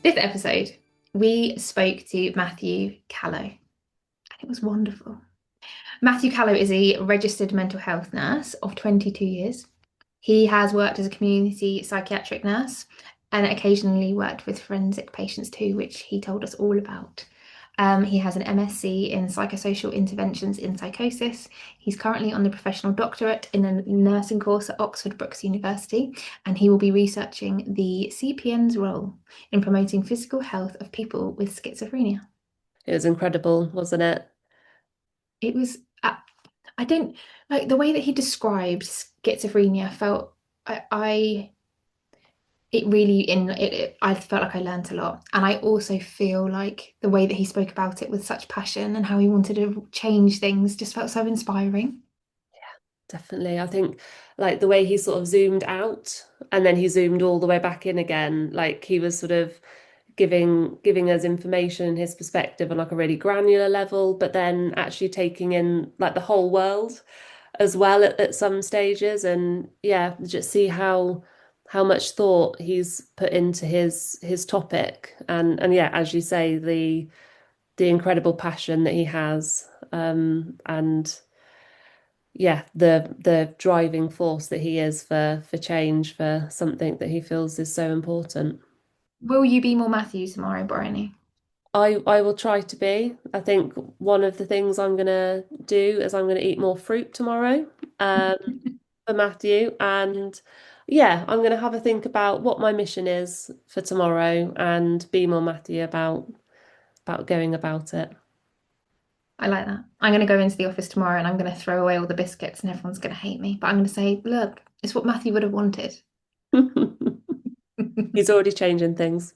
This episode, we spoke to Matthew Callow, and it was wonderful. Matthew Callow is a registered mental health nurse of 22 years. He has worked as a community psychiatric nurse and occasionally worked with forensic patients too, which he told us all about. He has an MSc in psychosocial interventions in psychosis. He's currently on the Professional Doctorate in a nursing course at Oxford Brookes University, and he will be researching the CPN's role in promoting physical health of people with schizophrenia. It was incredible, wasn't it? It was, I don't like the way that he described schizophrenia. Felt I it really I felt like I learned a lot, and I also feel like the way that he spoke about it with such passion and how he wanted to change things just felt so inspiring. Definitely. I think like the way he sort of zoomed out and then he zoomed all the way back in again, like he was sort of giving us information and his perspective on like a really granular level, but then actually taking in like the whole world as well at some stages. And yeah, just see how much thought he's put into his topic. And yeah, as you say, the incredible passion that he has. And yeah, the driving force that he is for change, for something that he feels is so important. Will you be more Matthew tomorrow, Bryony? I will try to be. I think one of the things I'm gonna do is I'm gonna eat more fruit tomorrow, um, for Matthew, and yeah, I'm gonna have a think about what my mission is for tomorrow and be more Matthew about going about it. I like that. I'm going to go into the office tomorrow and I'm going to throw away all the biscuits and everyone's going to hate me. But I'm going to say, look, it's what Matthew would have wanted. He's already changing things.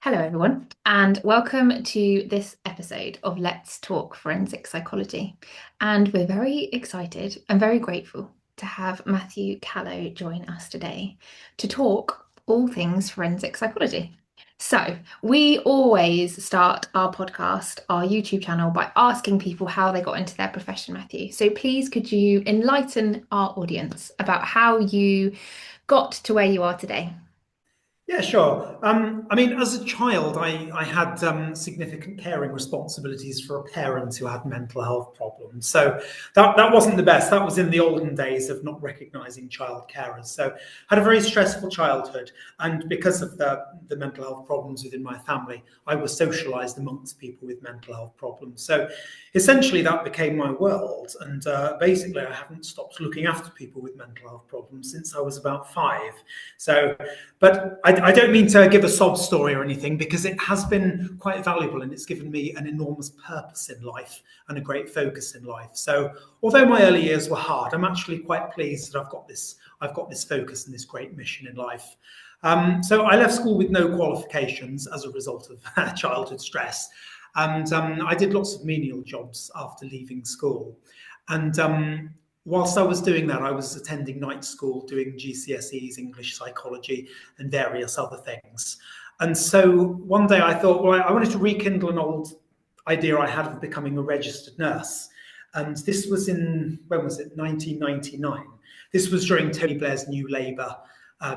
Hello, everyone, and welcome to this episode of Let's Talk Forensic Psychology. And we're very excited and very grateful to have Matthew Callow join us today to talk all things forensic psychology. So, we always start our podcast, our YouTube channel, by asking people how they got into their profession, Matthew. So, please, could you enlighten our audience about how you got to where you are today? Yeah, sure. I mean, as a child, I had significant caring responsibilities for a parent who had mental health problems. So that wasn't the best. That was in the olden days of not recognizing child carers. So had a very stressful childhood. And because of the mental health problems within my family, I was socialized amongst people with mental health problems. So essentially, that became my world. And basically, I haven't stopped looking after people with mental health problems since I was about 5. So but I don't mean to give a sob story or anything because it has been quite valuable and it's given me an enormous purpose in life and a great focus in life. So although my early years were hard, I'm actually quite pleased that I've got this focus and this great mission in life. So I left school with no qualifications as a result of childhood stress. And I did lots of menial jobs after leaving school. And whilst I was doing that, I was attending night school, doing GCSEs, English, psychology, and various other things. And so one day I thought, well, I wanted to rekindle an old idea I had of becoming a registered nurse. And this was when was it, 1999. This was during Tony Blair's New Labour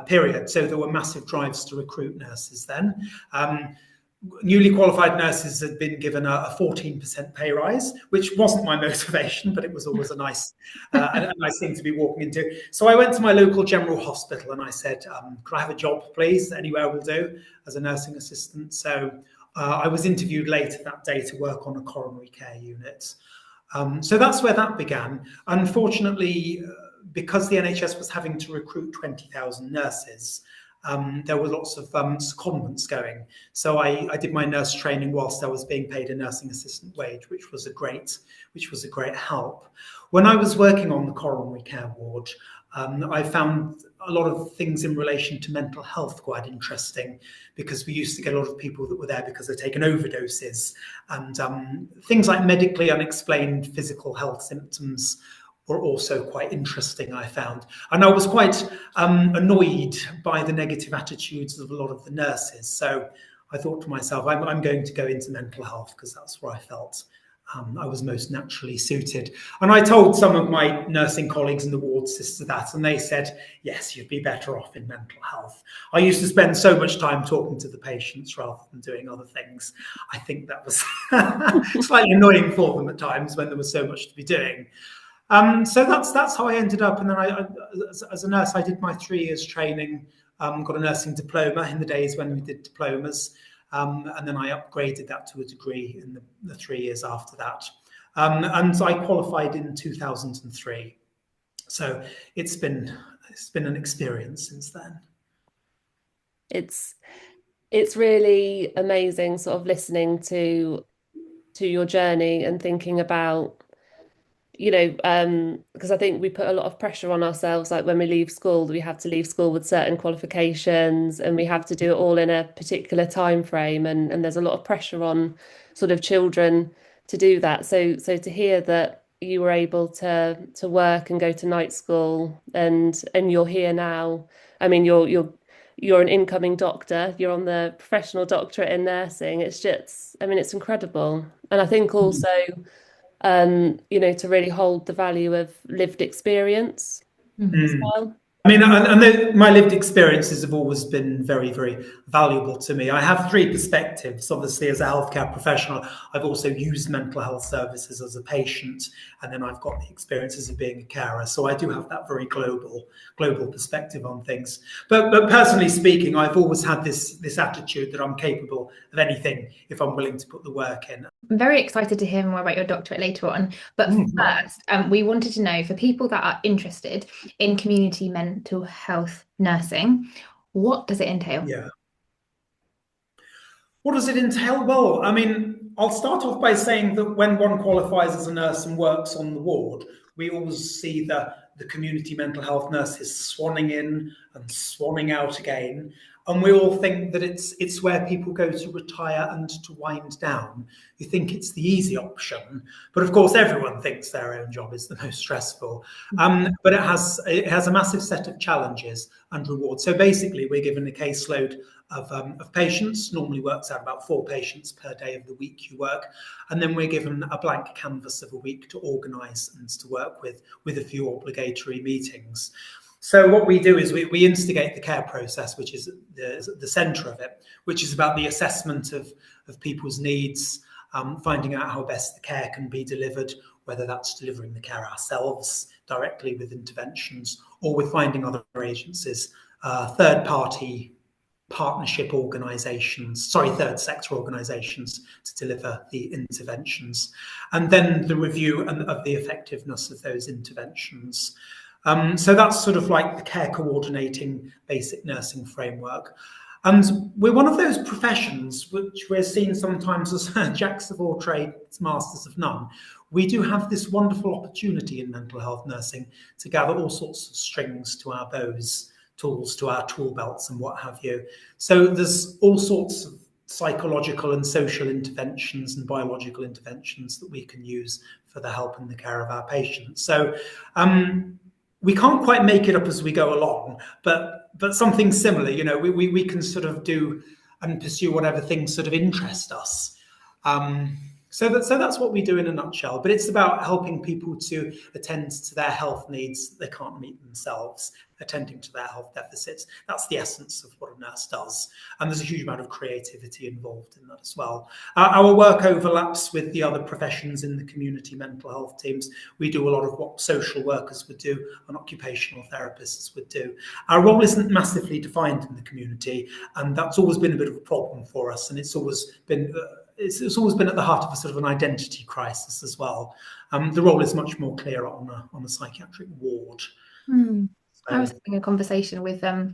period. So there were massive drives to recruit nurses then. Newly qualified nurses had been given a 14% pay rise, which wasn't my motivation, but it was always a nice thing to be walking into. So I went to my local general hospital and I said, "Could I have a job, please? Anywhere will do," as a nursing assistant. So I was interviewed later that day to work on a coronary care unit. So that's where that began. Unfortunately, because the NHS was having to recruit 20,000 nurses, there were lots of secondments going. So I did my nurse training whilst I was being paid a nursing assistant wage, which was a great help. When I was working on the coronary care ward, I found a lot of things in relation to mental health quite interesting because we used to get a lot of people that were there because they'd taken overdoses and things like medically unexplained physical health symptoms were also quite interesting, I found. And I was quite annoyed by the negative attitudes of a lot of the nurses. So I thought to myself, I'm going to go into mental health because that's where I felt I was most naturally suited. And I told some of my nursing colleagues in the ward sister that, and they said, yes, you'd be better off in mental health. I used to spend so much time talking to the patients rather than doing other things. I think that was slightly annoying for them at times when there was so much to be doing. So that's how I ended up. And then as a nurse, I did my 3 years training, got a nursing diploma in the days when we did diplomas. And then I upgraded that to a degree in the 3 years after that. And I qualified in 2003. So it's been an experience since then. It's really amazing sort of listening to your journey and thinking about, because I think we put a lot of pressure on ourselves, like when we leave school, we have to leave school with certain qualifications and we have to do it all in a particular time frame, and there's a lot of pressure on sort of children to do that. So to hear that you were able to work and go to night school and you're here now. I mean, you're an incoming doctor, you're on the Professional Doctorate in nursing. It's just, I mean, it's incredible. And I think also to really hold the value of lived experience as well. I mean, and my lived experiences have always been very, very valuable to me. I have 3 perspectives. Obviously, as a healthcare professional, I've also used mental health services as a patient, and then I've got the experiences of being a carer. So I do have that very global perspective on things. But personally speaking, I've always had this attitude that I'm capable of anything if I'm willing to put the work in. I'm very excited to hear more about your doctorate later on. But first, we wanted to know, for people that are interested in community mental health nursing, what does it entail? Yeah. What does it entail? Well, I mean, I'll start off by saying that when one qualifies as a nurse and works on the ward, we always see the community mental health nurses swanning in and swanning out again. And we all think that it's where people go to retire and to wind down. You think it's the easy option, but of course everyone thinks their own job is the most stressful. But it has a massive set of challenges and rewards. So basically, we're given a caseload of patients. Normally works out about 4 patients per day of the week you work, and then we're given a blank canvas of a week to organise and to work with a few obligatory meetings. So what we do is we instigate the care process, which is the centre of it, which is about the assessment of people's needs, finding out how best the care can be delivered, whether that's delivering the care ourselves directly with interventions or with finding other agencies, third-party partnership organisations, third sector organisations to deliver the interventions, and then the review of the effectiveness of those interventions. So that's sort of like the care coordinating basic nursing framework. And we're one of those professions which we're seen sometimes as jacks of all trades, masters of none. We do have this wonderful opportunity in mental health nursing to gather all sorts of strings to our bows, tools to our tool belts and what have you. So there's all sorts of psychological and social interventions and biological interventions that we can use for the help and the care of our patients. So we can't quite make it up as we go along, but something similar, we can sort of do and pursue whatever things sort of interest us. So that's what we do in a nutshell. But it's about helping people to attend to their health needs that they can't meet themselves, attending to their health deficits. That's the essence of what a nurse does. And there's a huge amount of creativity involved in that as well. Our work overlaps with the other professions in the community mental health teams. We do a lot of what social workers would do and occupational therapists would do. Our role isn't massively defined in the community, and that's always been a bit of a problem for us. And it's always been at the heart of a sort of an identity crisis as well. The role is much more clear on a psychiatric ward. I was having a conversation with the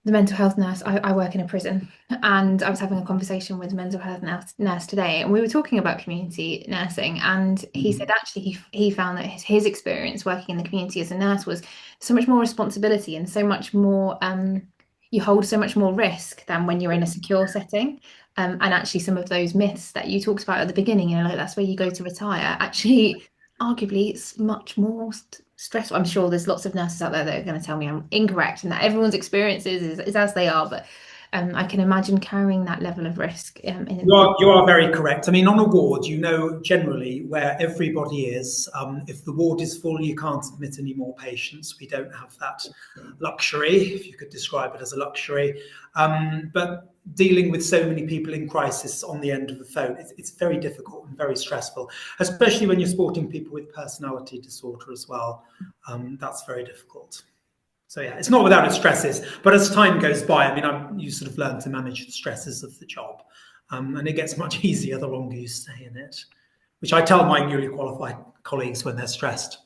mental health nurse. I work in a prison, and I was having a conversation with a mental health nurse today, and we were talking about community nursing, and he said actually he found that his experience working in the community as a nurse was so much more responsibility and so much more you hold so much more risk than when you're in a secure setting. And actually some of those myths that you talked about at the beginning, like that's where you go to retire, actually arguably it's much more stressful. I'm sure there's lots of nurses out there that are going to tell me I'm incorrect and that everyone's experiences is as they are, but I can imagine carrying that level of risk. You are very correct. I mean, on a ward, you know generally where everybody is. If the ward is full, you can't admit any more patients. We don't have that luxury, if you could describe it as a luxury. But dealing with so many people in crisis on the end of the phone, it's very difficult and very stressful, especially when you're supporting people with personality disorder as well. That's very difficult. So yeah, it's not without its stresses, but as time goes by, I mean, you sort of learn to manage the stresses of the job, and it gets much easier the longer you stay in it, which I tell my newly qualified colleagues when they're stressed.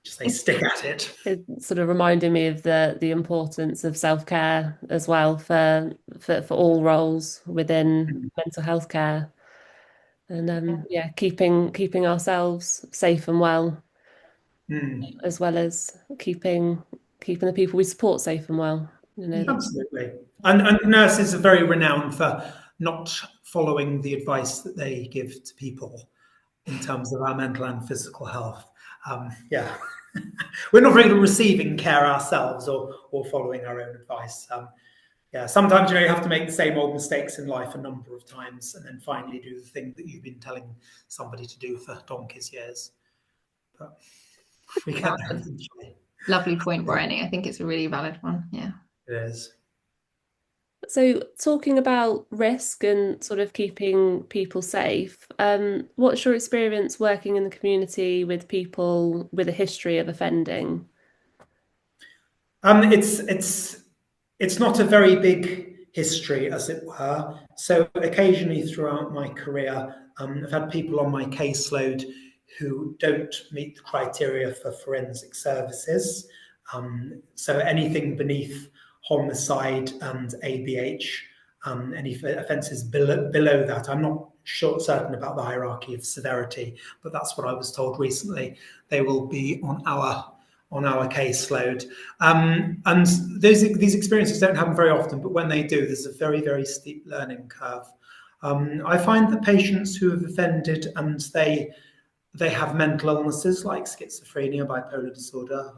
Just say, stick at it. It sort of reminded me of the importance of self-care as well for all roles within mental health care, and yeah, keeping ourselves safe and well, as well as keeping the people we support safe and well. Absolutely. And nurses are very renowned for not following the advice that they give to people in terms of our mental and physical health. Yeah, we're not very good at receiving care ourselves or following our own advice. Yeah, sometimes you have to make the same old mistakes in life a number of times and then finally do the thing that you've been telling somebody to do for donkey's years. But we get there eventually. Lovely point, Bryony. I think it's a really valid one. Yeah. It is. So talking about risk and sort of keeping people safe, what's your experience working in the community with people with a history of offending? It's not a very big history, as it were. So occasionally throughout my career, I've had people on my caseload who don't meet the criteria for forensic services. So anything beneath homicide and ABH, any offences below that. I'm not certain about the hierarchy of severity, but that's what I was told recently. They will be on our caseload. And these experiences don't happen very often, but when they do, there's a very, very steep learning curve. I find that patients who have offended and they have mental illnesses like schizophrenia, bipolar disorder,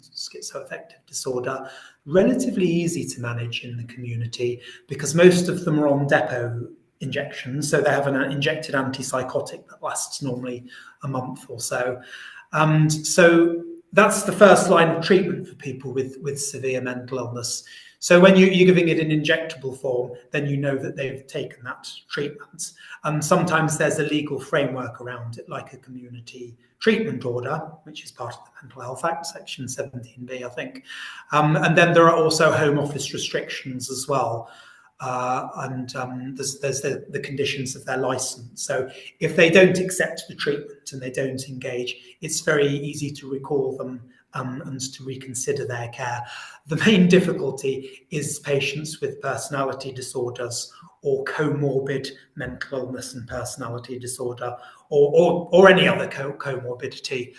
schizoaffective disorder, relatively easy to manage in the community because most of them are on depot injections. So they have an injected antipsychotic that lasts normally a month or so. And so that's the first line of treatment for people with severe mental illness. So when you're giving it in injectable form, then you know that they've taken that treatment. And sometimes there's a legal framework around it, like a community treatment order, which is part of the Mental Health Act, Section 17B, I think. And then there are also Home Office restrictions as well. And there's the conditions of their license. So if they don't accept the treatment and they don't engage, it's very easy to recall them and to reconsider their care. The main difficulty is patients with personality disorders or comorbid mental illness and personality disorder, or any other comorbidity,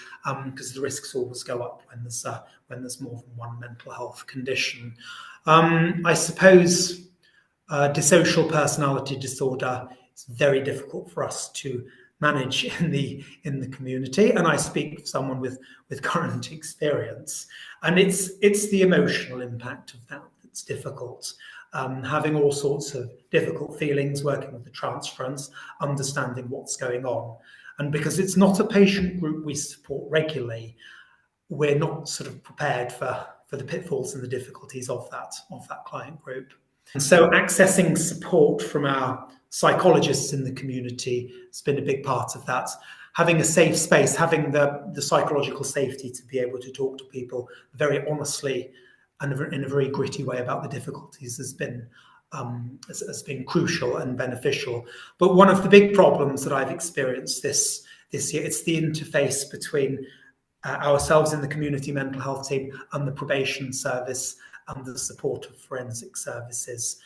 because the risks always go up when there's more than one mental health condition. I suppose dissocial personality disorder is very difficult for us to manage in the community, and I speak for someone with current experience, and it's the emotional impact of that that's difficult. Having all sorts of difficult feelings, working with the transference, understanding what's going on, and because it's not a patient group we support regularly, we're not sort of prepared for the pitfalls and the difficulties of that client group. And so accessing support from our psychologists in the community has been a big part of that. Having a safe space, having the psychological safety to be able to talk to people very honestly and in a very gritty way about the difficulties has been crucial and beneficial. But one of the big problems that I've experienced this year, it's the interface between ourselves in the community mental health team and the probation service and the support of forensic services.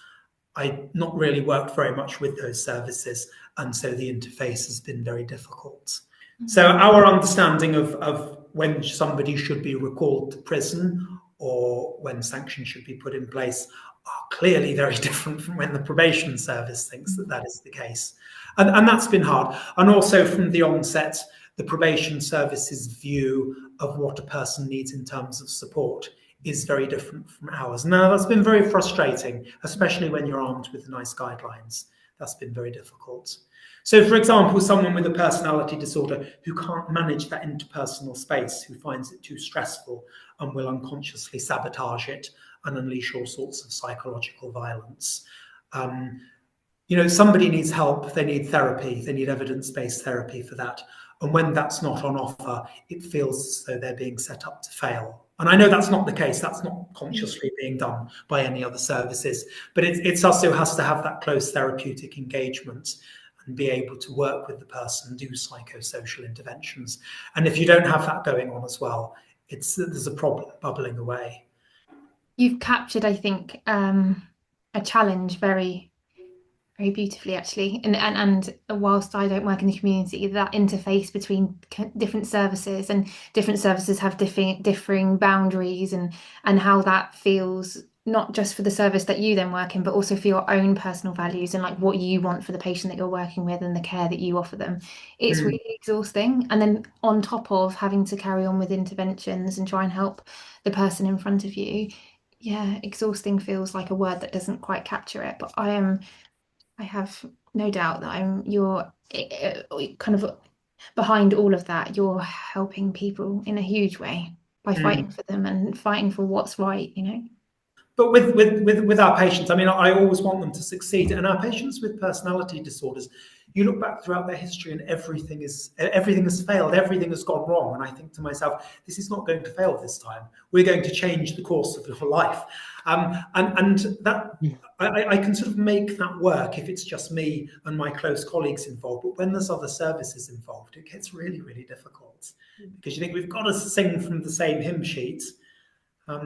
I not really worked very much with those services, and so the interface has been very difficult. Mm-hmm. So our understanding of when somebody should be recalled to prison or when sanctions should be put in place are clearly very different from when the probation service thinks that is the case. And that's been hard. And also from the onset, the probation service's view of what a person needs in terms of support is very different from ours. Now, that's been very frustrating, especially when you're armed with nice guidelines. That's been very difficult. So, for example, someone with a personality disorder who can't manage that interpersonal space, who finds it too stressful and will unconsciously sabotage it and unleash all sorts of psychological violence. Somebody needs help, they need therapy, they need evidence-based therapy for that. And when that's not on offer, it feels as though they're being set up to fail. And I know that's not the case, that's not consciously being done by any other services, but it's us who has to have that close therapeutic engagement and be able to work with the person, do psychosocial interventions. And if you don't have that going on as well, there's a problem bubbling away. You've captured, I think, a challenge very, very beautifully, actually. And whilst I don't work in the community, that interface between different services, and different services have differing boundaries, and how that feels not just for the service that you then work in, but also for your own personal values and like what you want for the patient that you're working with and the care that you offer them. It's really exhausting. And then on top of having to carry on with interventions and try and help the person in front of you, yeah, exhausting feels like a word that doesn't quite capture it. But I have no doubt that you're kind of behind all of that. You're helping people in a huge way by fighting for them and fighting for what's right, But with our patients, I mean, I always want them to succeed. And our patients with personality disorders, you look back throughout their history and everything has failed, everything has gone wrong. And I think to myself, this is not going to fail this time. We're going to change the course of your life. And that I can sort of make that work if it's just me and my close colleagues involved. But when there's other services involved, it gets really, really difficult, because you think we've got to sing from the same hymn sheet.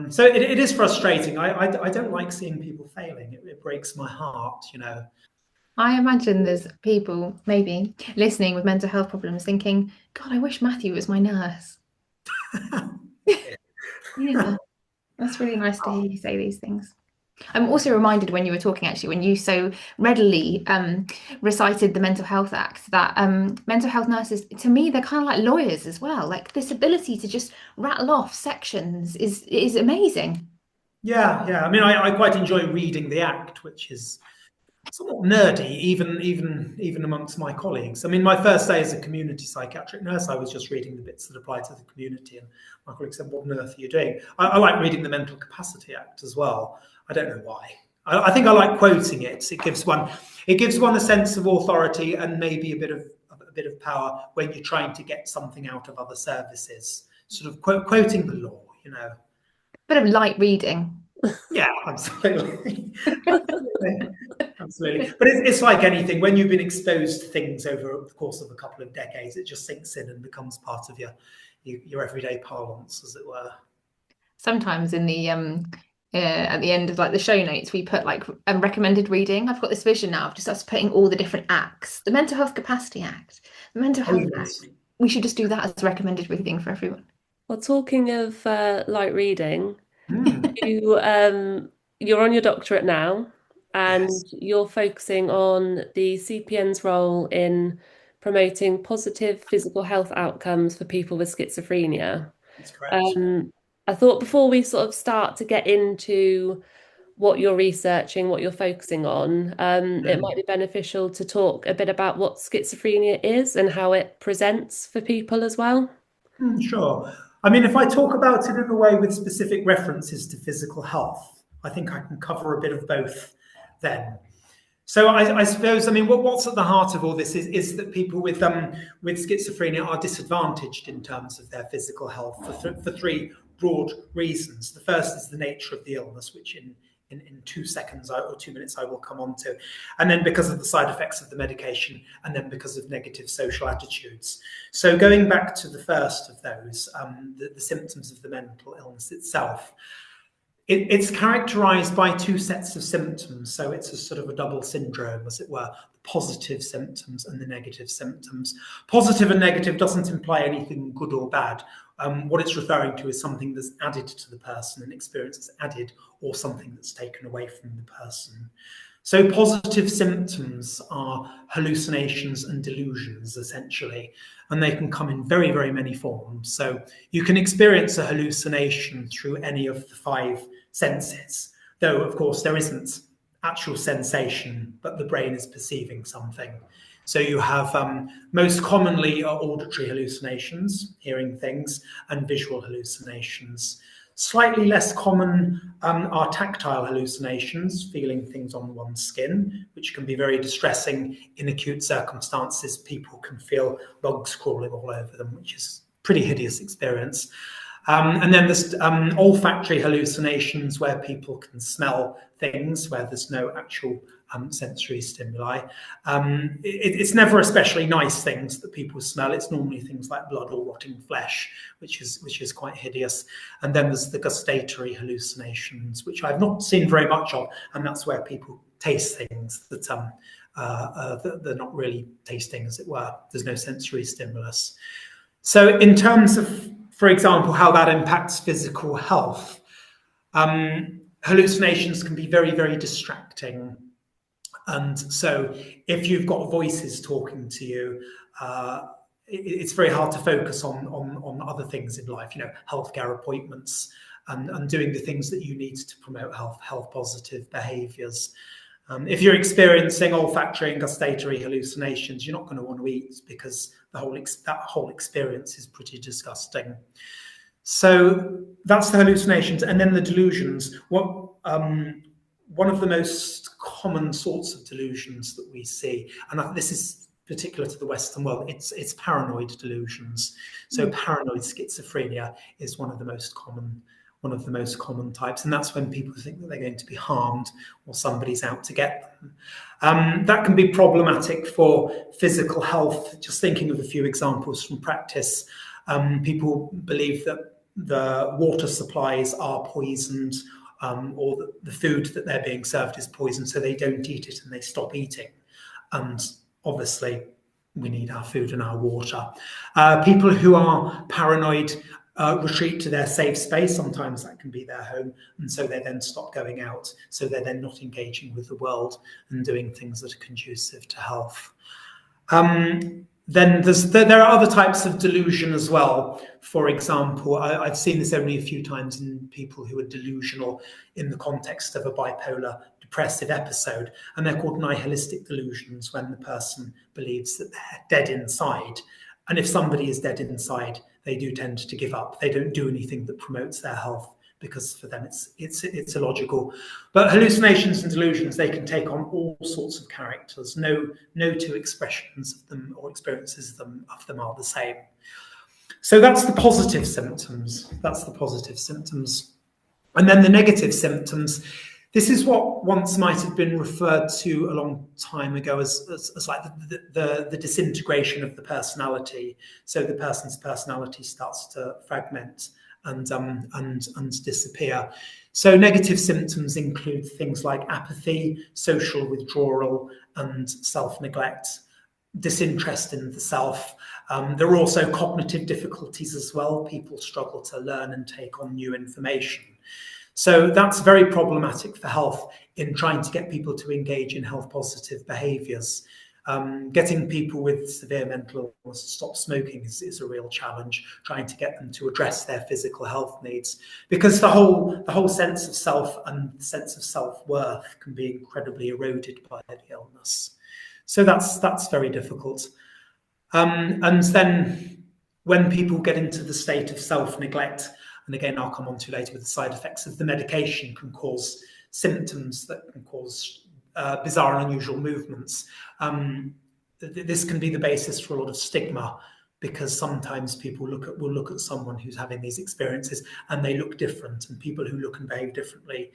So it is frustrating. I don't like seeing people failing. It breaks my heart, I imagine there's people maybe listening with mental health problems thinking, God, I wish Matthew was my nurse. Yeah, that's really nice to hear you say these things. I'm also reminded when you were talking, actually, when you so readily recited the Mental Health Act, that mental health nurses, to me, they're kind of like lawyers as well. Like, this ability to just rattle off sections is amazing. Yeah. I mean, I quite enjoy reading the Act, which is somewhat nerdy, even amongst my colleagues. I mean, my first day as a community psychiatric nurse, I was just reading the bits that apply to the community, and my colleagues said, "What on earth are you doing?" I like reading the Mental Capacity Act as well. I don't know why. I think I like quoting it. It gives one a sense of authority and maybe a bit of power when you're trying to get something out of other services. Sort of quoting the law, Bit of light reading. Yeah, absolutely. Absolutely. But it's like anything. When you've been exposed to things over the course of a couple of decades, it just sinks in and becomes part of your everyday parlance, as it were. Sometimes in the at the end of like the show notes, we put like recommended reading. I've got this vision now of just us putting all the different acts: the Mental Health Capacity Act, the Mental Health Act. We should just do that as recommended reading for everyone. Well, talking of light reading, you're on your doctorate now, and Yes. you're focusing on the CPN's role in promoting positive physical health outcomes for people with schizophrenia. That's correct. I thought before we sort of start to get into what you're researching, what you're focusing on, it might be beneficial to talk a bit about what schizophrenia is and how it presents for people as well. Sure. I mean, if I talk about it in a way with specific references to physical health, I think I can cover a bit of both then. So I suppose, I mean, what's at the heart of all this is that people with schizophrenia are disadvantaged in terms of their physical health for three broad reasons. The first is the nature of the illness, which in 2 seconds or 2 minutes I will come on to, and then because of the side effects of the medication, and then because of negative social attitudes. So going back to the first of those, the symptoms of the mental illness itself, it's characterized by two sets of symptoms. So it's a sort of a double syndrome, as it were, the positive symptoms and the negative symptoms. Positive and negative doesn't imply anything good or bad. What it's referring to is something that's added to the person, an experience that's added, or something that's taken away from the person. So positive symptoms are hallucinations and delusions, essentially, and they can come in very, very many forms. So you can experience a hallucination through any of the 5 senses, though, of course, there isn't actual sensation, but the brain is perceiving something. So you have most commonly auditory hallucinations, hearing things, and visual hallucinations. Slightly less common are tactile hallucinations, feeling things on one's skin, which can be very distressing in acute circumstances. People can feel bugs crawling all over them, which is a pretty hideous experience. And then there's olfactory hallucinations, where people can smell things where there's no actual sensory stimuli. It's never especially nice things that people smell. It's normally things like blood or rotting flesh, which is quite hideous. And then there's the gustatory hallucinations, which I've not seen very much of, and that's where people taste things that they're not really tasting, as it were. There's no sensory stimulus. So in terms of, for example, how that impacts physical health, hallucinations can be very, very distracting. And so if you've got voices talking to you, it's very hard to focus on other things in life, healthcare appointments and doing the things that you need to promote health positive behaviours. If you're experiencing olfactory and gustatory hallucinations, you're not going to want to eat, because that whole experience is pretty disgusting. So that's the hallucinations. And then the delusions. One of the most common sorts of delusions that we see, and this is particular to the Western world, it's paranoid delusions. So paranoid schizophrenia is one of the most common types, and that's when people think that they're going to be harmed or somebody's out to get them. That can be problematic for physical health. Just thinking of a few examples from practice, people believe that the water supplies are poisoned, or that the food that they're being served is poisoned, so they don't eat it and they stop eating. And obviously, we need our food and our water. People who are paranoid retreat to their safe space. Sometimes that can be their home, and so they then stop going out. So they're then not engaging with the world and doing things that are conducive to health. Then there are other types of delusion as well. For example, I've seen this only a few times in people who are delusional in the context of a bipolar depressive episode, and they're called nihilistic delusions, when the person believes that they're dead inside. And if somebody is dead inside, they do tend to give up. They don't do anything that promotes their health, because for them it's illogical. But hallucinations and delusions, they can take on all sorts of characters. No two expressions of them or experiences of them are the same. So that's the positive symptoms. And then the negative symptoms. This is what once might have been referred to a long time ago as like the disintegration of the personality. So the person's personality starts to fragment and disappear. So negative symptoms include things like apathy, social withdrawal, and self-neglect, disinterest in the self. There are also cognitive difficulties as well. People struggle to learn and take on new information. So that's very problematic for health in trying to get people to engage in health positive behaviours. Getting people with severe mental illness to stop smoking is a real challenge, trying to get them to address their physical health needs, because the whole sense of self and sense of self-worth can be incredibly eroded by the illness. So that's very difficult. And then when people get into the state of self-neglect, and again, I'll come on to later with the side effects of the medication, can cause symptoms that can cause bizarre and unusual movements. This can be the basis for a lot of stigma, because sometimes people will look at someone who's having these experiences and they look different, and people who look and behave differently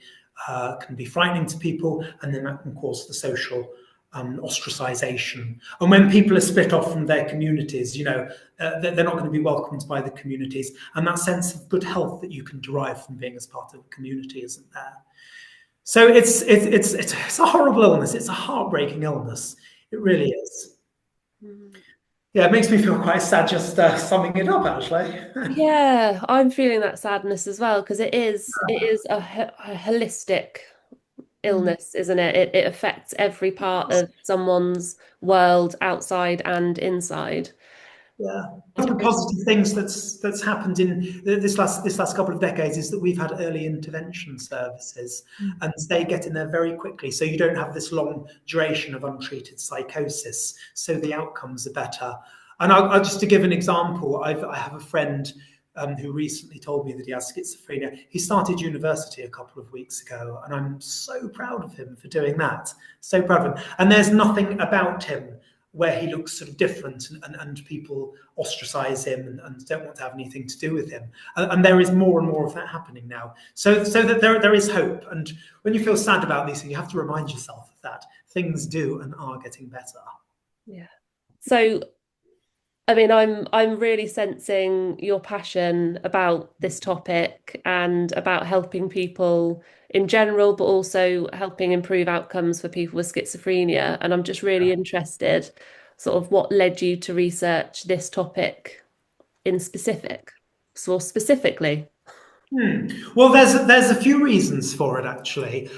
can be frightening to people, and then that can cause the social ostracization. And when people are split off from their communities, they're not going to be welcomed by the communities, and that sense of good health that you can derive from being as part of a community isn't there. So it's a horrible illness. It's a heartbreaking illness. It really is. Yeah, it makes me feel quite sad just summing it up, actually. Yeah, I'm feeling that sadness as well, because it is a holistic illness, isn't it? It affects every part of someone's world, outside and inside. Yeah. One of the positive things that's happened in this last couple of decades is that we've had early intervention services, and they get in there very quickly. So you don't have this long duration of untreated psychosis. So the outcomes are better. And I'll just to give an example, I have a friend who recently told me that he has schizophrenia. He started university a couple of weeks ago, and I'm so proud of him for doing that. So proud of him. And there's nothing about him where he looks sort of different, and people ostracize him and don't want to have anything to do with him. And there is more and more of that happening now. So that there is hope. And when you feel sad about these things, you have to remind yourself of that. Things do and are getting better. Yeah. So, I mean, I'm really sensing your passion about this topic and about helping people in general, but also helping improve outcomes for people with schizophrenia. And I'm just really interested, sort of what led you to research this topic in specific, so specifically. Well, there's a few reasons for it actually.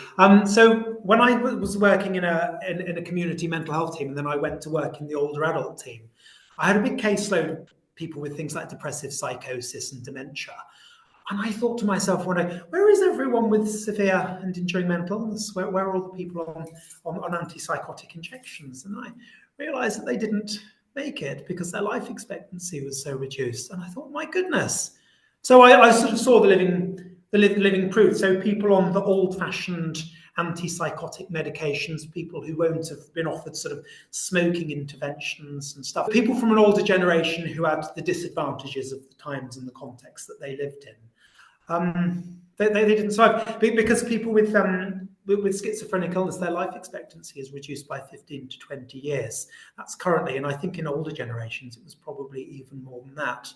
So when I was working in a community mental health team, and then I went to work in the older adult team, I had a big caseload of people with things like depressive psychosis and dementia. And I thought to myself, where is everyone with severe and enduring mental illness? Where are all the people on antipsychotic injections? And I realized that they didn't make it because their life expectancy was so reduced. And I thought, my goodness. So I sort of saw the living proof. So people on the old-fashioned antipsychotic medications, people who won't have been offered sort of smoking interventions and stuff, people from an older generation who had the disadvantages of the times and the context that they lived in. They didn't survive because people with schizophrenic illness, their life expectancy is reduced by 15 to 20 years. That's currently, and I think in older generations it was probably even more than that.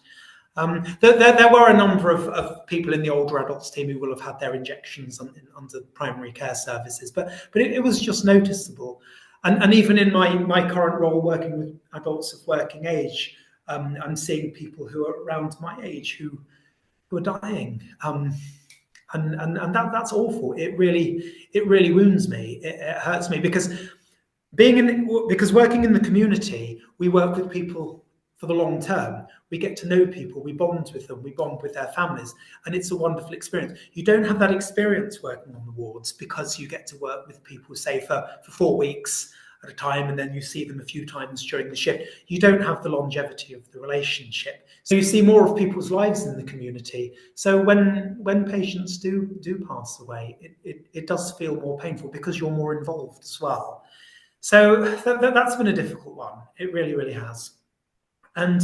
There were a number of people in the older adults team who will have had their injections under primary care services, but it was just noticeable. And even in my current role working with adults of working age, I'm seeing people who are around my age who are dying. And that's awful. It really wounds me. It hurts me because working in the community, we work with people for the long term. We get to know people, we bond with them, we bond with their families, and it's a wonderful experience. You don't have that experience working on the wards because you get to work with people, say, for 4 weeks at a time, and then you see them a few times during the shift. You don't have the longevity of the relationship. So you see more of people's lives in the community. So when patients do pass away, it does feel more painful because you're more involved as well. So that's been a difficult one. It really has. And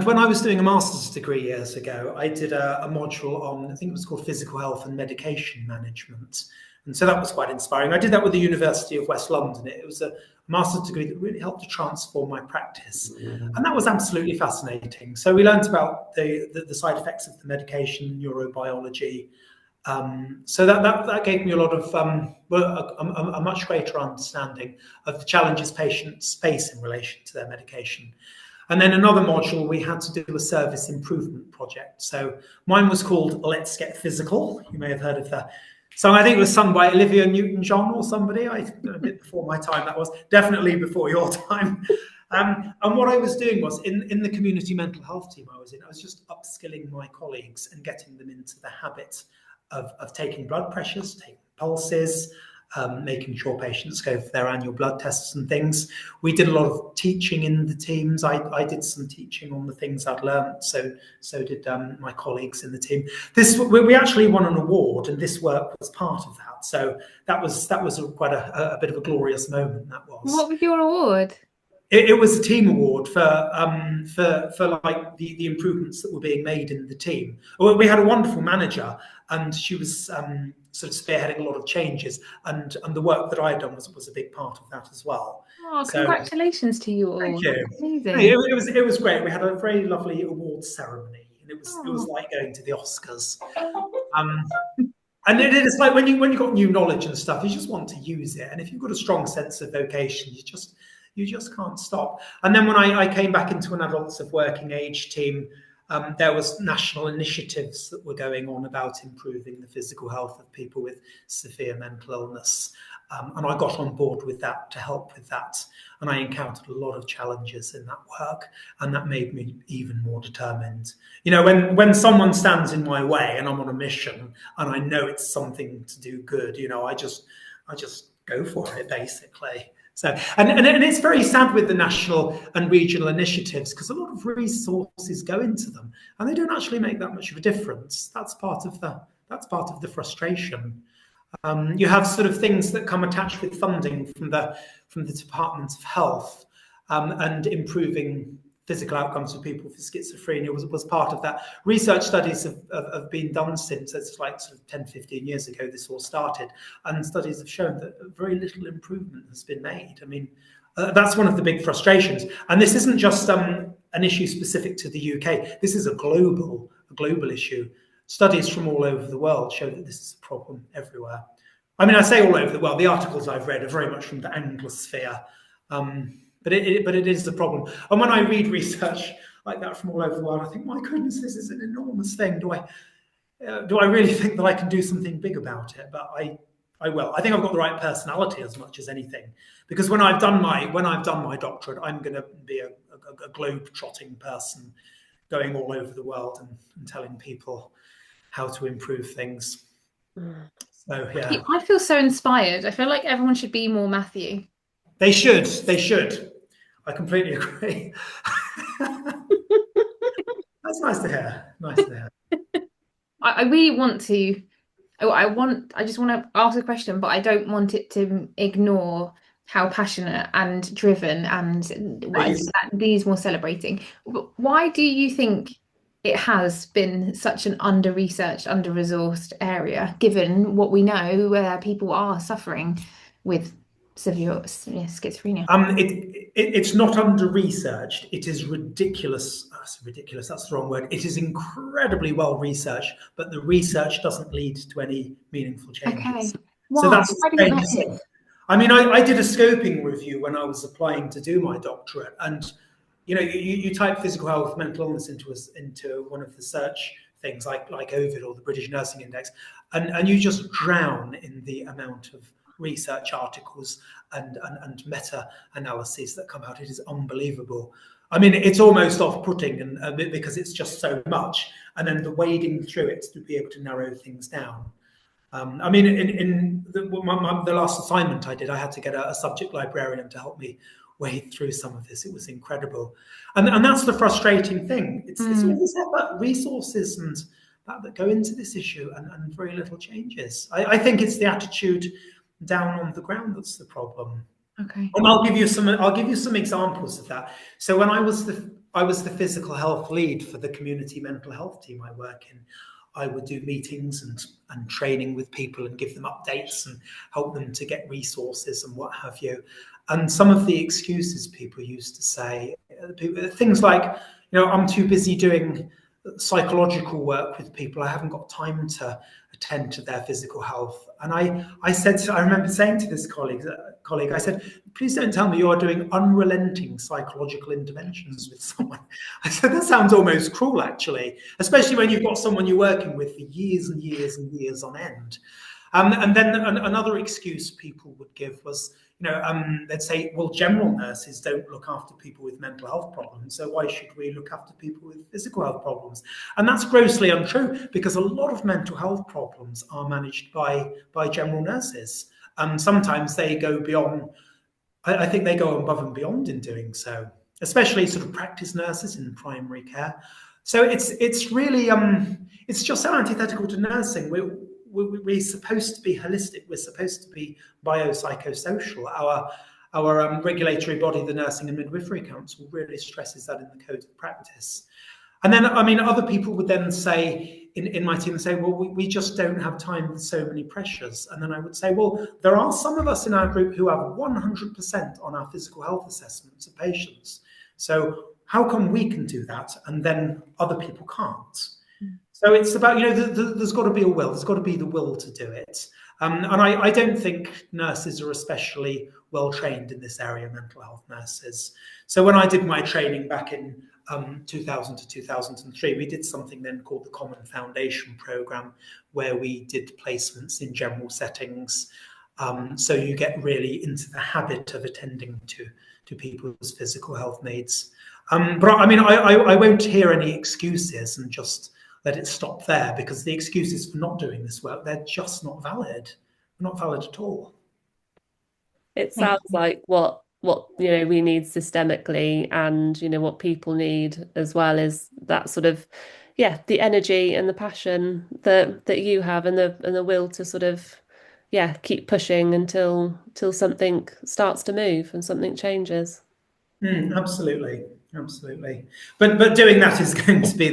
when I was doing a master's degree years ago, I did a module on, I think it was called Physical Health and Medication Management. And so that was quite inspiring. I did that with the University of West London. It was a master's degree that really helped to transform my practice. And that was absolutely fascinating. So we learned about the side effects of the medication, neurobiology. So that gave me a lot of a much greater understanding of the challenges patients face in relation to their medication. And then another module, we had to do a service improvement project. So mine was called Let's Get Physical. You may have heard of that. So I think it was sung by Olivia Newton-John or somebody. A bit before my time, that was definitely before your time. And what I was doing was in the community mental health team I was just upskilling my colleagues and getting them into the habit of taking blood pressures, taking pulses, making sure patients go for their annual blood tests and things. We did a lot of teaching in the teams. I did some teaching on the things I'd learned. So did my colleagues in the team. We actually won an award, and this work was part of that. So that was quite a bit of a glorious moment. That was. What was your award? It was a team award for like the improvements that were being made in the team. We had a wonderful manager, and she was sort of spearheading a lot of changes, and the work that I had done was a big part of that as well. Oh, congratulations to you all! Thank you. Amazing. It was great. We had a very lovely awards ceremony, and it was like going to the Oscars. And it is like when you got new knowledge and stuff, you just want to use it, and if you've got a strong sense of vocation, you just can't stop. And then when I came back into an adults of working age team, there was national initiatives that were going on about improving the physical health of people with severe mental illness. And I got on board with that to help with that. And I encountered a lot of challenges in that work, and that made me even more determined. You know, when someone stands in my way and I'm on a mission and I know it's something to do good, you know, I just go for it, basically. So, and it's very sad with the national and regional initiatives, because a lot of resources go into them and they don't actually make that much of a difference. That's part of the frustration. You have sort of things that come attached with funding from the Department of Health, and improving physical outcomes for people with schizophrenia was part of that. Research studies have been done since. It's like sort of 10, 15 years ago this all started, and studies have shown that very little improvement has been made. I mean, that's one of the big frustrations. And this isn't just an issue specific to the UK. This is a global issue. Studies from all over the world show that this is a problem everywhere. I mean, I say all over the world. The articles I've read are very much from the Anglosphere. But it is a problem. And when I read research like that from all over the world, I think, my goodness, this is an enormous thing. Do I really think that I can do something big about it? But I will. I think I've got the right personality as much as anything, because when I've done my doctorate, I'm going to be a globe-trotting person, going all over the world and telling people how to improve things. So yeah, I feel so inspired. I feel like everyone should be more Matthew. They should. I completely agree. That's nice to hear. I really want to. I just want to ask a question, but I don't want it to ignore how passionate and driven and that needs more celebrating. Why do you think it has been such an under-researched, under-resourced area, given what we know, where people are suffering with severe schizophrenia? It's not under-researched. It is ridiculous. Oh, ridiculous, that's the wrong word. It is incredibly well researched, but the research doesn't lead to any meaningful changes. Okay. Why? So that's Why do you think that is? I mean, I did a scoping review when I was applying to do my doctorate, and you know, you type physical health, mental illness into one of the search things like Ovid or the British Nursing Index, and you just drown in the amount of research articles and meta-analyses that come out. It is unbelievable. I mean, it's almost off-putting, and because it's just so much, and then the wading through it to be able to narrow things down. I mean, in the last assignment I did, I had to get a subject librarian to help me wade through some of this. It was incredible, and that's the frustrating thing. It's all this effort, resources, and that go into this issue, and very little changes. I think it's the attitude down on the ground that's the problem. Okay. And I'll give you some examples of that. So when I was the physical health lead for the community mental health team I work in, I would do meetings and training with people and give them updates and help them to get resources and what have you. And some of the excuses people used to say, things like, you know, I'm too busy doing psychological work with people. I haven't got time to attend to their physical health. And I remember saying to this colleague, I said, please don't tell me you're doing unrelenting psychological interventions with someone. I said, that sounds almost cruel, actually, especially when you've got someone you're working with for years and years and years on end. And then another excuse people would give was, you know, they'd say, well, general nurses don't look after people with mental health problems, so why should we look after people with physical health problems? And that's grossly untrue, because a lot of mental health problems are managed by general nurses. Sometimes they go beyond, I think they go above and beyond in doing so, especially sort of practice nurses in primary care. So it's really, it's just so antithetical to nursing. We're supposed to be holistic. We're supposed to be biopsychosocial. Our regulatory body, the Nursing and Midwifery Council, really stresses that in the code of practice. And then, I mean, other people would then say, in my team, say, well, we just don't have time with so many pressures. And then I would say, well, there are some of us in our group who have 100% on our physical health assessments of patients. So how come we can do that and then other people can't? So it's about, you know, there's got to be a will. There's got to be the will to do it. And I don't think nurses are especially well trained in this area, mental health nurses. So when I did my training back in 2000 to 2003, we did something then called the Common Foundation Programme, where we did placements in general settings. So you get really into the habit of attending to people's physical health needs. But I mean, I won't hear any excuses and just let it stop there, because the excuses for not doing this work, they're just not valid. They're not valid at all. It sounds like what we need systemically, and what people need as well, is that sort of the energy and the passion that you have, and the will to sort of keep pushing until something starts to move and something changes. Absolutely. But doing that is going to be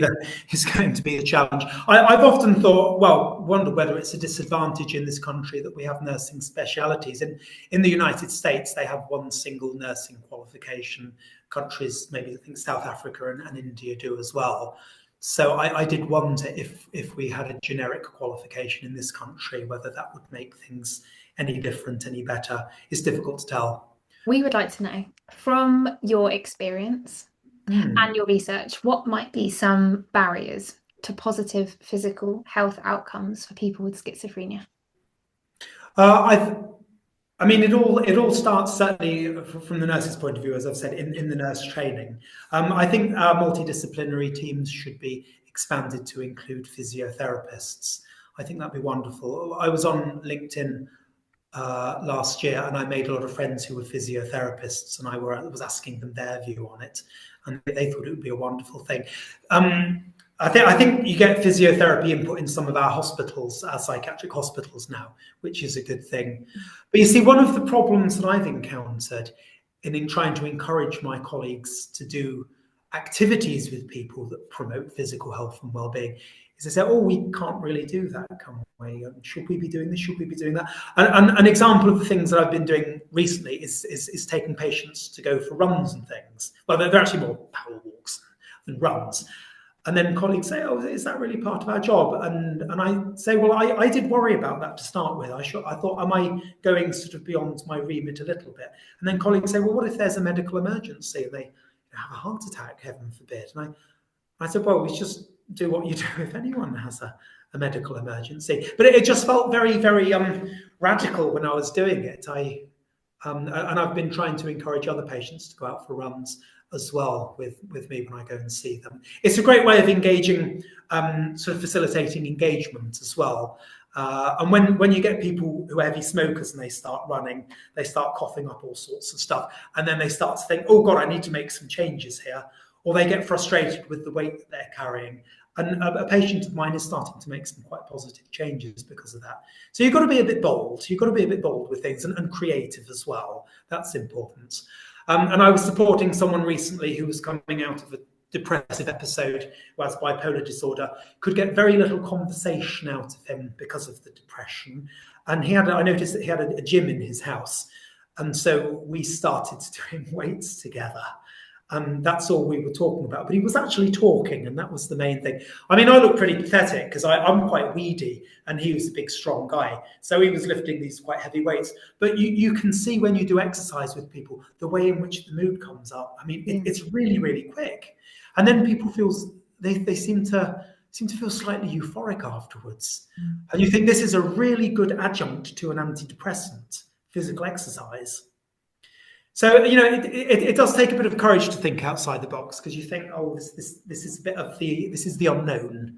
the challenge. I've often thought, wondered whether it's a disadvantage in this country that we have nursing specialities. In the United States, they have one single nursing qualification. Countries, maybe I think South Africa and India do as well. So I did wonder if we had a generic qualification in this country, whether that would make things any different, any better. It's difficult to tell. We would like to know, from your experience and your research, what might be some barriers to positive physical health outcomes for people with schizophrenia? I mean, it all starts certainly from the nurse's point of view, as I've said, in the nurse training. I think our multidisciplinary teams should be expanded to include physiotherapists. I think that'd be wonderful. I was on LinkedIn last year, and I made a lot of friends who were physiotherapists, and I was asking them their view on it, and they thought it would be a wonderful thing. I think you get physiotherapy input in some of our hospitals, our psychiatric hospitals now, which is a good thing. But you see, one of the problems that I've encountered in trying to encourage my colleagues to do activities with people that promote physical health and well-being is they say, "Oh, we can't really do that, can we? Should we be doing this? Should we be doing that?" And an example of the things that I've been doing recently is taking patients to go for runs and things. Well, they're actually more power walks than runs. And then colleagues say, "Oh, is that really part of our job?" And I say, "Well, I did worry about that to start with. I thought, am I going sort of beyond my remit a little bit?" And then colleagues say, "Well, what if there's a medical emergency and they have a heart attack, heaven forbid?" And I said, "Well, we just do what you do if anyone has a medical emergency." But it just felt very, very radical when I was doing it. And I've been trying to encourage other patients to go out for runs as well with me when I go and see them. It's a great way of engaging, sort of facilitating engagement as well. And when you get people who are heavy smokers and they start running, they start coughing up all sorts of stuff, and then they start to think, "Oh God, I need to make some changes here," or they get frustrated with the weight that they're carrying. And a patient of mine is starting to make some quite positive changes because of that. So you've got to be a bit bold. You've got to be a bit bold with things, and creative as well. That's important. And I was supporting someone recently who was coming out of a depressive episode, who has bipolar disorder, could get very little conversation out of him because of the depression. And I noticed that he had a gym in his house. And so we started doing weights together. And that's all we were talking about. But he was actually talking, and that was the main thing. I mean, I look pretty pathetic because I'm quite weedy, and he was a big, strong guy. So he was lifting these quite heavy weights. But you can see when you do exercise with people, the way in which the mood comes up. I mean, it's really, really quick. And then people they seem to feel slightly euphoric afterwards. And you think this is a really good adjunct to an antidepressant, physical exercise. So, it does take a bit of courage to think outside the box, because you think, "Oh, this is a bit of this is the unknown."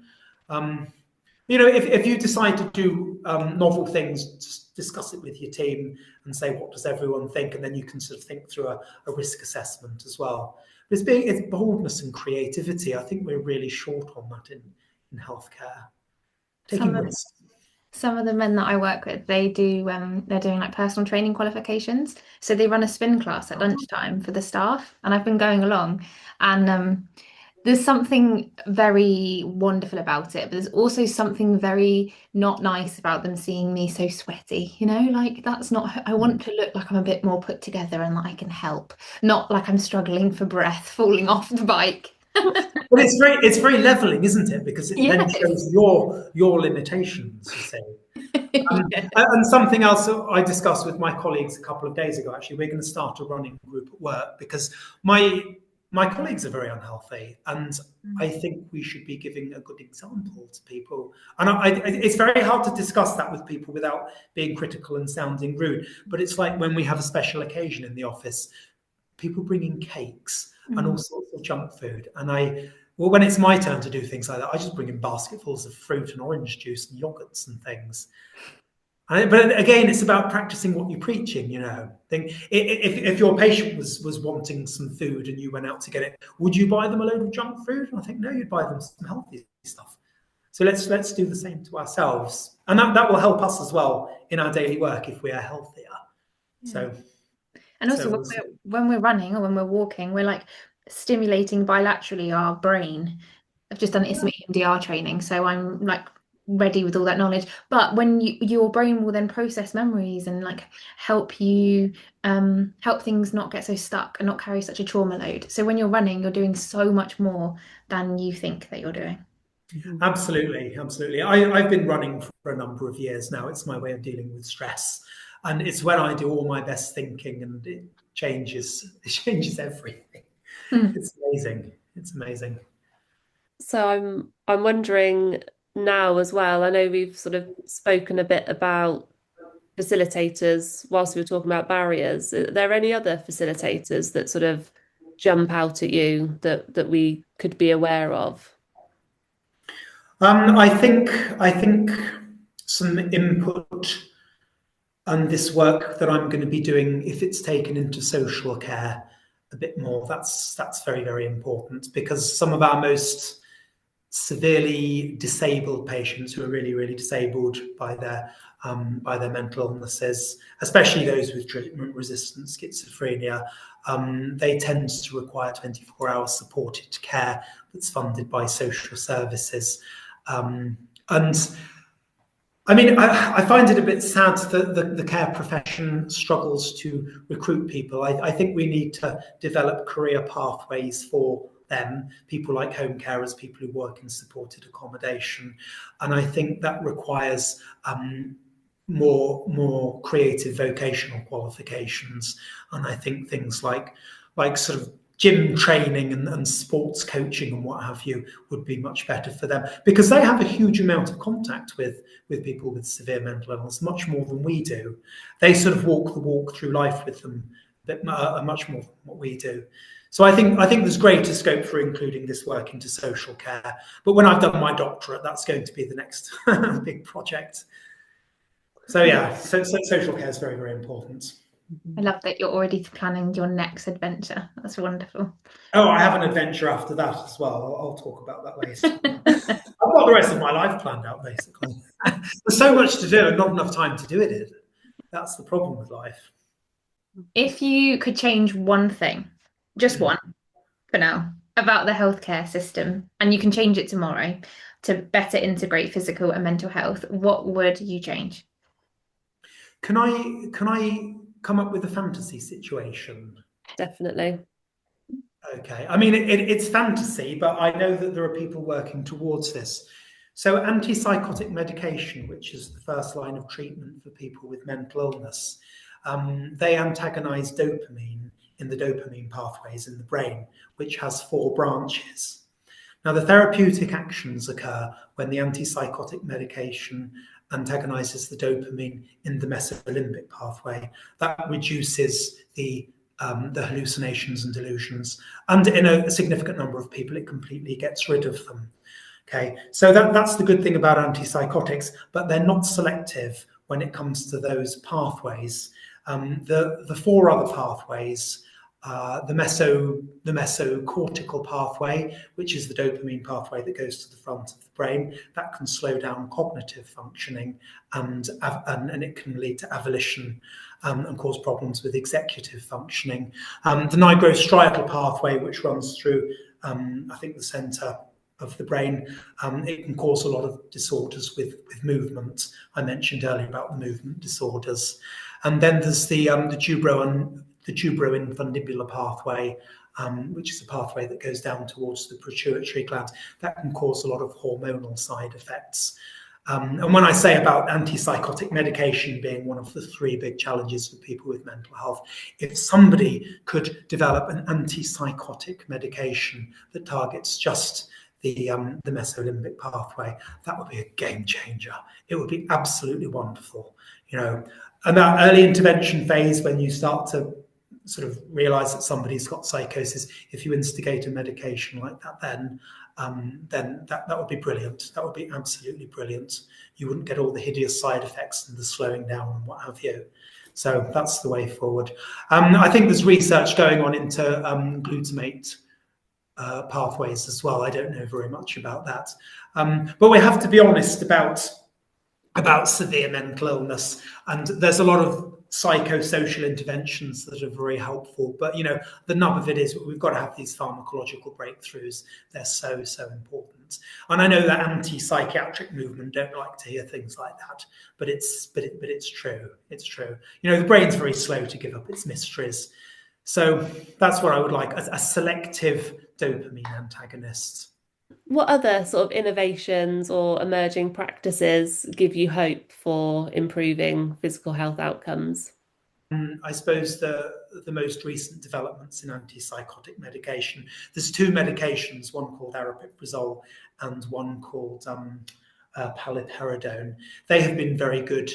If you decide to do novel things, just discuss it with your team and say, "What does everyone think?" And then you can sort of think through a risk assessment as well. But it's boldness and creativity. I think we're really short on that in healthcare. Taking risks. Some of the men that I work with, they're doing like personal training qualifications. So they run a spin class at lunchtime for the staff, and I've been going along, and there's something very wonderful about it, but there's also something very not nice about them seeing me so sweaty, like that's not, I want to look like I'm a bit more put together and that I can help, not like I'm struggling for breath, falling off the bike. Well, it's very leveling, isn't it? Because it then shows your limitations, you say. And something else I discussed with my colleagues a couple of days ago, actually, we're going to start a running group at work, because my my colleagues are very unhealthy, and I think we should be giving a good example to people. And it's very hard to discuss that with people without being critical and sounding rude. But it's like when we have a special occasion in the office, people bring in cakes and all sorts of junk food. And well, when it's my turn to do things like that, I just bring in basketfuls of fruit and orange juice and yogurts and things. But again, it's about practicing what you're preaching, you know. If your patient was wanting some food and you went out to get it, would you buy them a load of junk food? And I think, no, you'd buy them some healthy stuff. So let's do the same to ourselves. And that will help us as well in our daily work if we are healthier. So, and also when we're running or when we're walking, we're like stimulating bilaterally our brain. I've just done some EMDR training, so I'm like ready with all that knowledge. But when your brain will then process memories and like help you help things not get so stuck and not carry such a trauma load. So when you're running, you're doing so much more than you think that you're doing. Absolutely. I've been running for a number of years now. It's my way of dealing with stress, and it's when I do all my best thinking, and it changes everything. It's amazing. So I'm wondering now as well, I know we've sort of spoken a bit about facilitators whilst we were talking about barriers. Are there any other facilitators that sort of jump out at you that we could be aware of? I think some input on this work that I'm going to be doing, if it's taken into social care a bit more, that's very, very important, because some of our most severely disabled patients who are really, really disabled by their mental illnesses, especially those with treatment-resistant schizophrenia, they tend to require 24-hour supported care that's funded by social services. And I mean, I find it a bit sad that the care profession struggles to recruit people. I think we need to develop career pathways for them, people like home carers, people who work in supported accommodation. And I think that requires more creative vocational qualifications. And I think things like sort of gym training and sports coaching and what have you would be much better for them, because they have a huge amount of contact with people with severe mental illness, much more than we do. They sort of walk the walk through life with them much more than what we do. So I think there's greater scope for including this work into social care. But when I've done my doctorate, that's going to be the next big project. So yeah, so social care is very, very important. I love that you're already planning your next adventure. That's wonderful. Oh, I have an adventure after that as well. I'll talk about that later. I've got the rest of my life planned out, basically. There's so much to do and not enough time to do it. That's the problem with life. If you could change one thing, just one for now, about the healthcare system, and you can change it tomorrow to better integrate physical and mental health, what would you change? Can I come up with a fantasy situation? Definitely. Okay. I mean, it's fantasy, but I know that there are people working towards this. So antipsychotic medication, which is the first line of treatment for people with mental illness, they antagonize dopamine in the dopamine pathways in the brain, which has 4 branches. Now, the therapeutic actions occur when the antipsychotic medication antagonizes the dopamine in the mesolimbic pathway. That reduces the hallucinations and delusions. And in a significant number of people, it completely gets rid of them. Okay, so that's the good thing about antipsychotics, but they're not selective when it comes to those pathways. The 4 other pathways, the mesocortical pathway, which is the dopamine pathway that goes to the front of the brain, that can slow down cognitive functioning and it can lead to avolition and cause problems with executive functioning. The nigrostriatal pathway, which runs through, I think, the centre of the brain, it can cause a lot of disorders with movement. I mentioned earlier about the movement disorders. And then there's the tuberoinfundibular pathway, which is a pathway that goes down towards the pituitary gland. That can cause a lot of hormonal side effects. And when I say about antipsychotic medication being one of the three big challenges for people with mental health, if somebody could develop an antipsychotic medication that targets just the mesolimbic pathway, that would be a game changer. It would be absolutely wonderful, And that early intervention phase, when you start to sort of realize that somebody's got psychosis, if you instigate a medication like that, then that would be brilliant. That would be absolutely brilliant. You wouldn't get all the hideous side effects and the slowing down and what have you. So that's the way forward. I think there's research going on into glutamate pathways as well. I don't know very much about that. But we have to be honest about severe mental illness, and there's a lot of psychosocial interventions that are very helpful, but the nub of it is we've got to have these pharmacological breakthroughs. They're so important, and I know that anti-psychiatric movement don't like to hear things like that, but it's true. It's true. The brain's very slow to give up its mysteries, so that's what I would like, a selective dopamine antagonist. What other sort of innovations or emerging practices give you hope for improving physical health outcomes? I suppose the most recent developments in antipsychotic medication. There's two medications, one called aripiprazole and one called paliperidone. They have been very good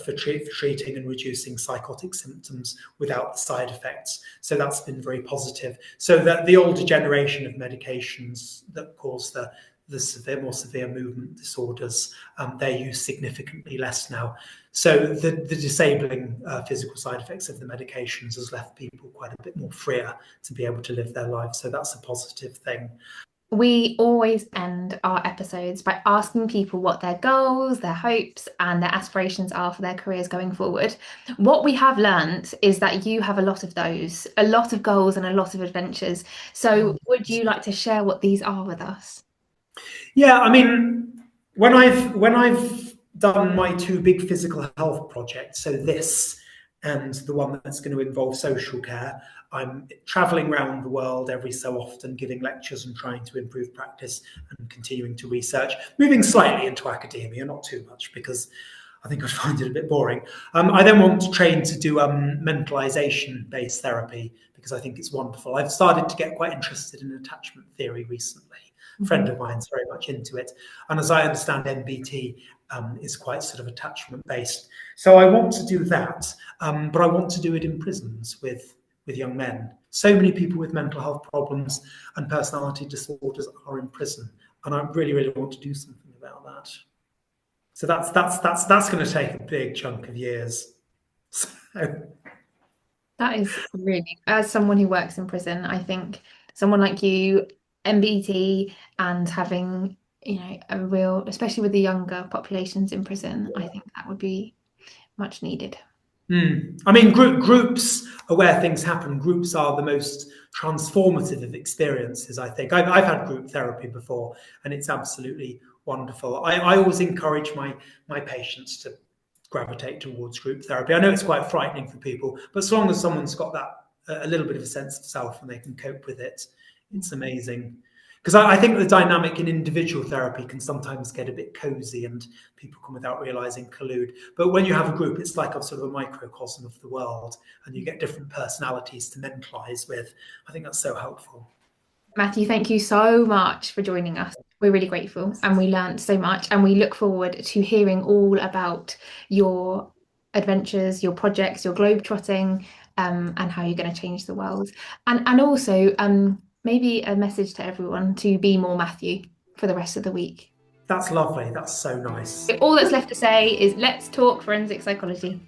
for treating and reducing psychotic symptoms without the side effects. So that's been very positive. So that the older generation of medications that cause the more severe movement disorders, they're used significantly less now. So the disabling physical side effects of the medications has left people quite a bit more freer to be able to live their lives. So that's a positive thing. We always end our episodes by asking people what their goals, their hopes, and their aspirations are for their careers going forward. What we have learned is that you have a lot of those, a lot of goals and a lot of adventures. So would you like to share what these are with us? Yeah, I mean, when I've done my two big physical health projects, so this and the one that's going to involve social care, I'm traveling around the world every so often, giving lectures and trying to improve practice and continuing to research, moving slightly into academia, not too much, because I think I'd find it a bit boring. I then want to train to do mentalization-based therapy, because I think it's wonderful. I've started to get quite interested in attachment theory recently. A friend of mine's very much into it. And as I understand, MBT is quite sort of attachment-based. So I want to do that, but I want to do it in prisons with young men. So many people with mental health problems and personality disorders are in prison, and I really, really want to do something about that. So that's going to take a big chunk of years. So. That is really, as someone who works in prison, I think someone like you, MBT, and having a real, especially with the younger populations in prison, I think that would be much needed. I mean, groups are where things happen. Groups are the most transformative of experiences, I think. I've had group therapy before, and it's absolutely wonderful. I always encourage my patients to gravitate towards group therapy. I know it's quite frightening for people, but as long as someone's got that a little bit of a sense of self and they can cope with it, it's amazing. Because I think the dynamic in individual therapy can sometimes get a bit cozy and people can, without realizing, collude. But when you have a group, it's like a sort of a microcosm of the world and you get different personalities to mentalize with. I think that's so helpful. Matthew, thank you so much for joining us. We're really grateful and we learned so much, and we look forward to hearing all about your adventures, your projects, your globetrotting, and how you're going to change the world. And also, maybe a message to everyone to be more Matthew for the rest of the week. That's lovely. That's so nice. All that's left to say is let's talk forensic psychology.